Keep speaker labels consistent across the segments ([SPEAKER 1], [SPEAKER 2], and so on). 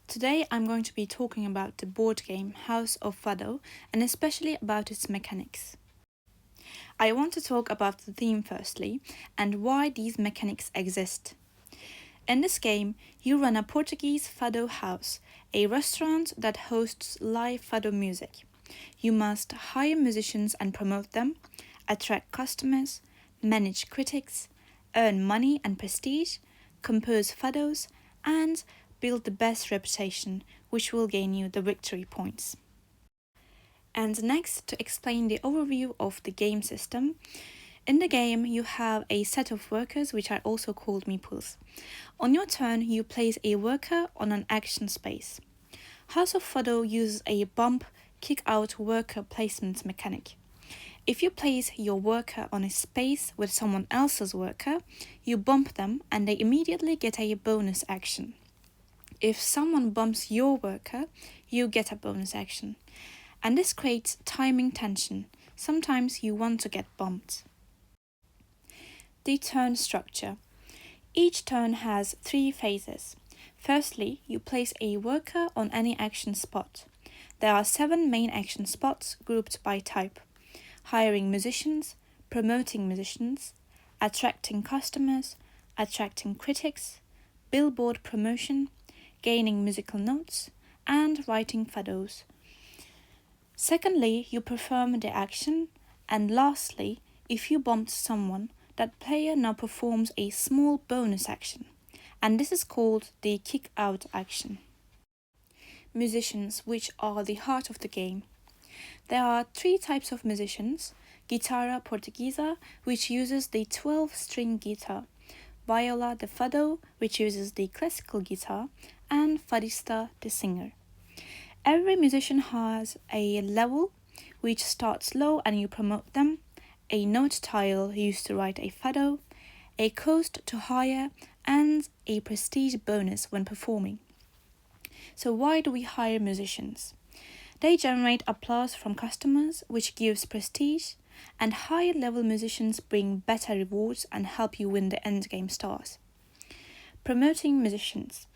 [SPEAKER 1] Today I'm going to be talking about the board game House of Fado and especially about its mechanics. I want to talk about the theme firstly and why these mechanics exist. In this game, you run a Portuguese Fado house, a restaurant that hosts live Fado music. You must hire musicians and promote them, attract customers, manage critics, earn money and prestige, compose fados, and build the best reputation, which will gain you the victory points. And next, to explain the overview of the game system. In the game, you have a set of workers which are also called meeples. On your turn, you place a worker on an action space. House of Fado uses a bump kick out worker placement mechanic. If you place your worker on a space with someone else's worker, you bump them and they immediately get a bonus action. If someone bumps your worker, you get a bonus action. And this creates timing tension. Sometimes you want to get bumped. The turn structure. Each turn has 3 phases. Firstly, you place a worker on any action spot. There are 7 main action spots grouped by type: hiring musicians, promoting musicians, attracting customers, attracting critics, billboard promotion, gaining musical notes, and writing fados. Secondly, you perform the action, and lastly, if you bumped someone, that player now performs a small bonus action, and this is called the kick out action. Musicians, which are the heart of the game. There are 3 types of musicians: guitarra portuguesa, which uses the 12-string guitar, viola de fado, which uses the classical guitar, and fadista, the singer. Every musician has a level which starts low and you promote them, a note tile used to write a fado, a coast to hire, and a prestige bonus when performing. So why do we hire musicians? They generate applause from customers, which gives prestige, and higher level musicians bring better rewards and help you win the endgame stars. Promoting musicians.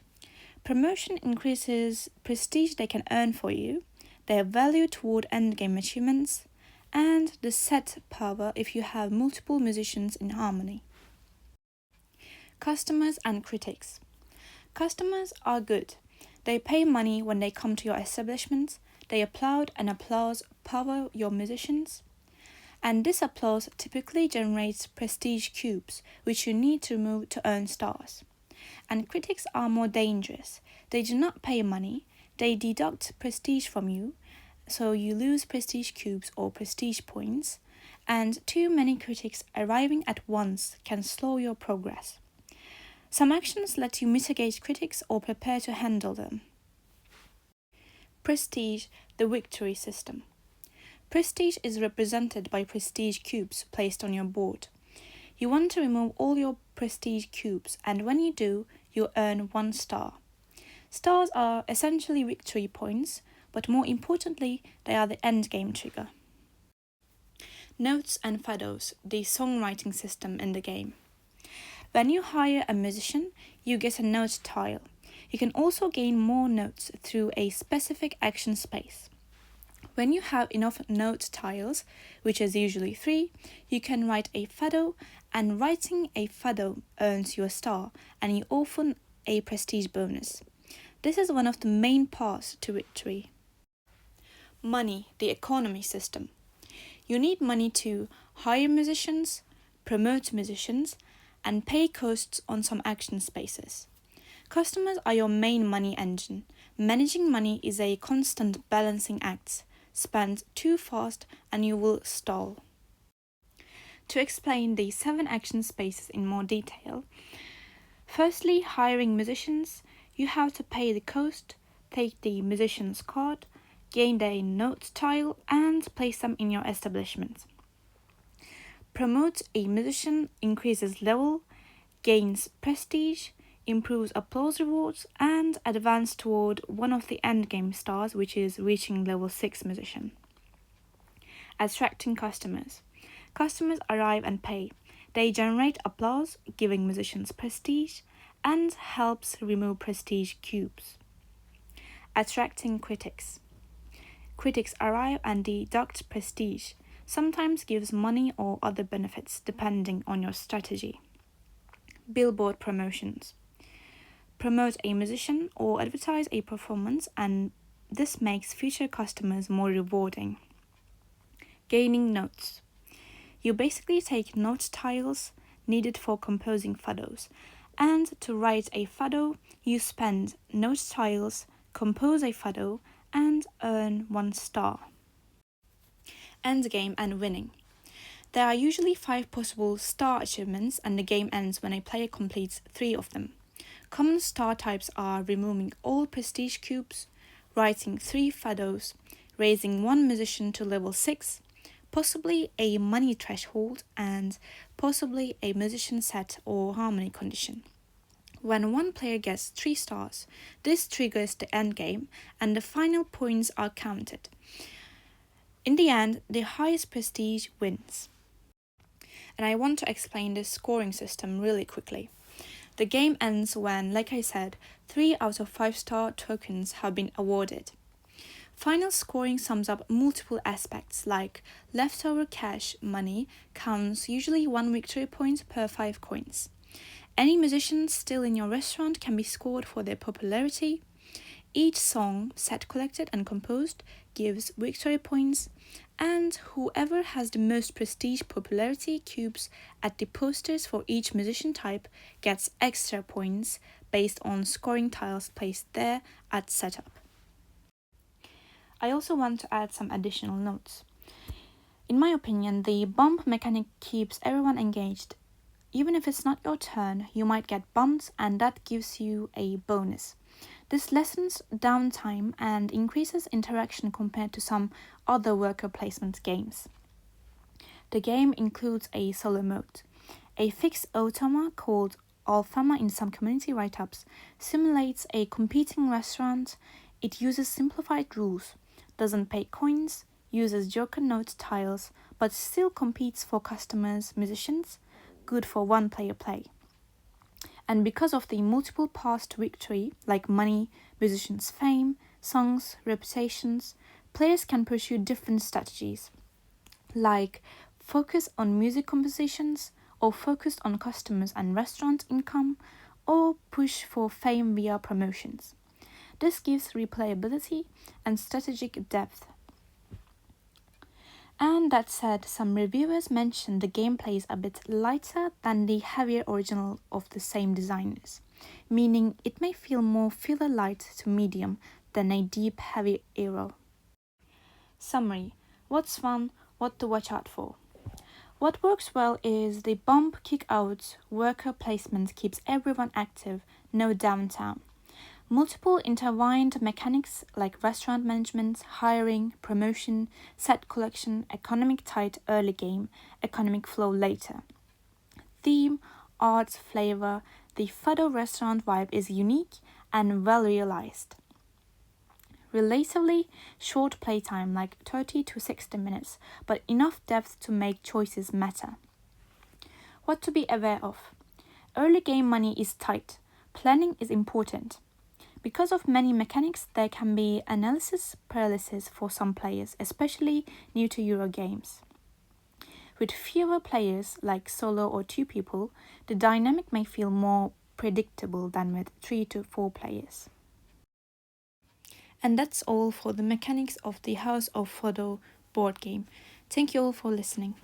[SPEAKER 1] Promotion increases prestige they can earn for you, their value toward endgame achievements, and the set power if you have multiple musicians in harmony. Customers and critics. Customers are good. They pay money when they come to your establishment, they applaud and applause power your musicians, and this applause typically generates prestige cubes, which you need to remove to earn stars. And critics are more dangerous. They do not pay money, they deduct prestige from you, so you lose prestige cubes or prestige points, and too many critics arriving at once can slow your progress. Some actions let you mitigate critics or prepare to handle them. Prestige, the victory system. Prestige is represented by prestige cubes placed on your board. You want to remove all your prestige cubes, and when you do, you earn 1 star. Stars are essentially victory points, but more importantly, they are the endgame trigger. Notes and fados, the songwriting system in the game. When you hire a musician, you get a note tile. You can also gain more notes through a specific action space. When you have enough note tiles, which is usually 3, you can write a fado, and writing a fado earns you a star, and you often a prestige bonus. This is one of the main paths to victory. Money, the economy system. You need money to hire musicians, promote musicians, and pay costs on some action spaces. Customers are your main money engine. Managing money is a constant balancing act. Spend too fast and you will stall. To explain the 7 action spaces in more detail, firstly, hiring musicians, you have to pay the cost, take the musician's card, gain their note tile, and place them in your establishment. Promote a musician increases level, gains prestige, improves applause rewards, and advance toward one of the endgame stars, which is reaching level 6 musician. Attracting customers. Customers arrive and pay. They generate applause, giving musicians prestige, and helps remove prestige cubes. attracting critics. Critics arrive and deduct prestige, sometimes gives money or other benefits depending on your strategy. Billboard promotions. Promote a musician or advertise a performance, and this makes future customers more rewarding. Gaining notes. You basically take note tiles needed for composing fados, and to write a fado, you spend note tiles, compose a fado, and earn 1 star. Endgame and winning. There are usually 5 possible star achievements, and the game ends when a player completes 3 of them. Common star types are removing all prestige cubes, writing 3 fados, raising 1 musician to level 6, possibly a money threshold, and possibly a musician set or harmony condition. When one player gets 3 stars, this triggers the endgame and the final points are counted. In the end, the highest prestige wins. And I want to explain this scoring system really quickly. The game ends when, like I said, 3 out of 5-star tokens have been awarded. Final scoring sums up multiple aspects like leftover cash money counts usually 1 victory point per 5 coins. Any musicians still in your restaurant can be scored for their popularity. Each song set collected and composed gives victory points, and whoever has the most prestige popularity cubes at the posters for each musician type gets extra points based on scoring tiles placed there at setup. I also want to add some additional notes. In my opinion, the bump mechanic keeps everyone engaged. Even if it's not your turn, you might get bumped, and that gives you a bonus. This lessens downtime and increases interaction compared to some other worker placement games. The game includes a solo mode. A fixed automa called Alfama in some community write-ups simulates a competing restaurant. It uses simplified rules, doesn't pay coins, uses joker note tiles, but still competes for customers, musicians, good for one-player play. And because of the multiple paths to victory, like money, musicians' fame, songs, reputations, players can pursue different strategies, like focus on music compositions, or focus on customers and restaurant income, or push for fame via promotions. This gives replayability and strategic depth. And that said, some reviewers mentioned the gameplay is a bit lighter than the heavier original of the same designers, meaning it may feel more filler light to medium than a deep heavy hero. Summary: what's fun, what to watch out for. What works well is the bump kick out worker placement keeps everyone active, no downtime. Multiple intertwined mechanics like restaurant management, hiring, promotion, set collection, economic tight early game, economic flow later. Theme, arts, flavor, the Fado restaurant vibe is unique and well realized. Relatively short playtime like 30 to 60 minutes, but enough depth to make choices matter. What to be aware of. Early game money is tight. Planning is important. Because of many mechanics, there can be analysis paralysis for some players, especially new to Euro games. With fewer players, like solo or 2 people, the dynamic may feel more predictable than with 3 to 4 players. And that's all for the mechanics of the House of Fado board game. Thank you all for listening.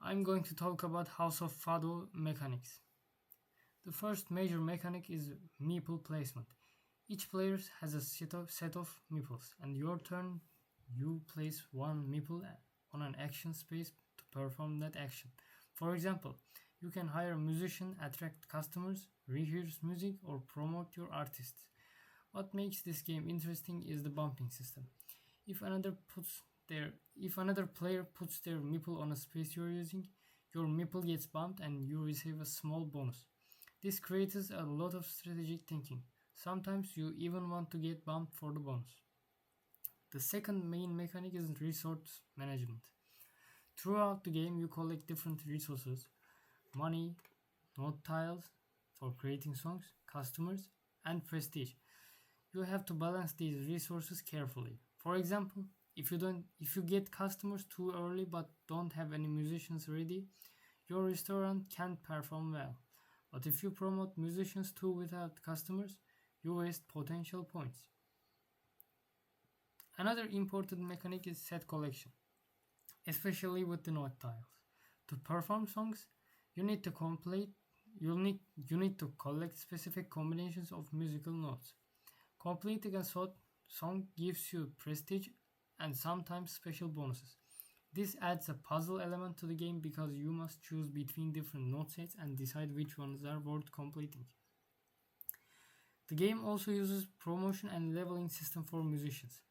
[SPEAKER 2] I'm going to talk about House of Fado mechanics. The first major mechanic is meeple placement. Each player has a set of meeples, and your turn you place one meeple on an action space to perform that action. For example, you can hire a musician, attract customers, rehearse music, or promote your artists. What makes this game interesting is the bumping system. If another puts if another player puts their meeple on a space you're using, your meeple gets bumped and you receive a small bonus. This creates a lot of strategic thinking. Sometimes you even want to get bumped for the bonus. The second main mechanic is resource management. Throughout the game, you collect different resources: money, note tiles for creating songs, customers, and prestige. You have to balance these resources carefully. For example, if you get customers too early but don't have any musicians ready, your restaurant can't perform well. But if you promote musicians too without customers, you waste potential points. Another important mechanic is set collection, especially with the note tiles. To perform songs, you need to complete you need to collect specific combinations of musical notes. Completing a song gives you prestige and sometimes special bonuses. This adds a puzzle element to the game because you must choose between different note sets and decide which ones are worth completing. The game also uses promotion and leveling system for musicians.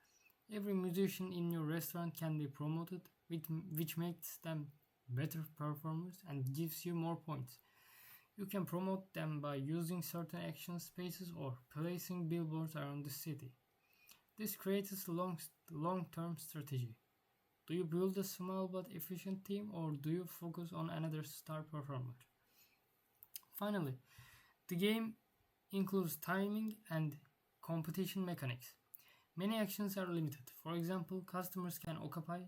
[SPEAKER 2] Every musician in your restaurant can be promoted, which makes them better performers and gives you more points. You can promote them by using certain action spaces or placing billboards around the city. This creates a long-term strategy. Do you build a small but efficient team or do you focus on another star performer? Finally, the game includes timing and competition mechanics. Many actions are limited. For example, customers can occupy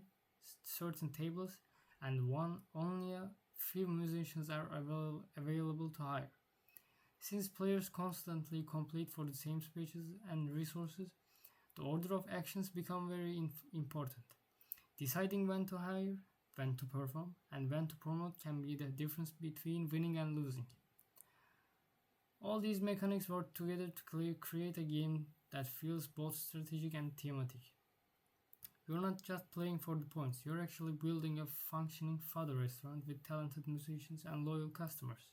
[SPEAKER 2] certain tables and only a few musicians are available to hire. Since players constantly compete for the same spaces and resources, the order of actions become very important. Deciding when to hire, when to perform, and when to promote can be the difference between winning and losing. All these mechanics work together to create a game that feels both strategic and thematic. You're not just playing for the points, you're actually building a functioning fado restaurant with talented musicians and loyal customers.